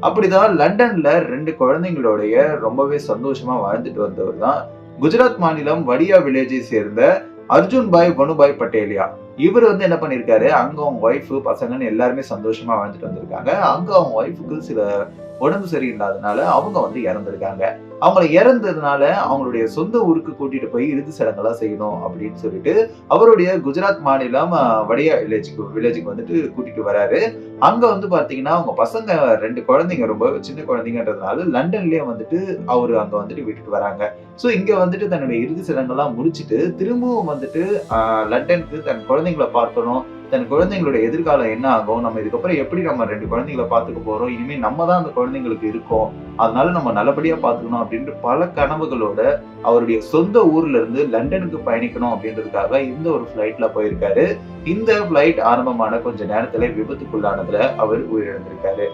அப்படிதான் லண்டன்ல 2 குழந்தைங்களோடைய ரொம்பவே சந்தோஷமா வாழ்ந்துட்டு வந்தவர் தான் குஜராத் மாநிலம் வடியா வில்லேஜை சேர்ந்த அர்ஜுன் பாய் வனுபாய் பட்டேலியா. இவர் என்ன பண்ணியிருக்காரு, அங்க அவங்க ஒய்ஃப், பசங்கன்னு எல்லாருமே சந்தோஷமா வாழ்ந்துட்டு வந்திருக்காங்க. அங்க அவங்க ஒய்ஃப்க்கு சில உடம்பு சரியில்லாதனால அவங்க இறந்திருக்காங்க. அவங்கள இறந்ததுனால அவங்களுடைய சொந்த ஊருக்கு கூட்டிட்டு போய் இறுதி சடங்கெல்லாம் செய்யணும் அப்படின்னு சொல்லிட்டு அவருடைய குஜராத் மாநிலம் வடியா வில்லேஜுக்கு கூட்டிட்டு வராரு. அங்க பாத்தீங்கன்னா அவங்க பசங்க 2 குழந்தைங்க ரொம்ப சின்ன குழந்தைங்கன்றதுனால லண்டன்லயே அவரு அங்க விட்டுட்டு வராங்க. சோ இங்க தன்னுடைய இறுதி சடங்கெல்லாம் முடிச்சுட்டு திரும்பவும் லண்டனுக்கு தன் குழந்தைங்கள பார்க்கணும். தன் குழந்தைங்களோட எதிர்காலம் என்ன ஆகும்? நம்ம இதுக்கப்புறம் எப்படி நம்ம 2 குழந்தைங்கள பார்த்துக்க போறோம்? இனிமே நம்ம தான் அந்த குழந்தைங்களுக்கு இருக்கோம். அதனால நம்ம நல்லபடியா பார்த்துக்கணும் அப்படின்ட்டு பல கனவுகளோட அவருடைய சொந்த ஊர்ல இருந்து லண்டனுக்கு பயணிக்கணும் அப்படின்றதுக்காக இந்த ஒரு ஃபிளைட்ல போயிருக்காரு. இந்த ஃபிளைட் ஆரம்பமான கொஞ்ச நேரத்துல விபத்துக்குள்ளானதுல அவர் உயிரிழந்திருக்காரு.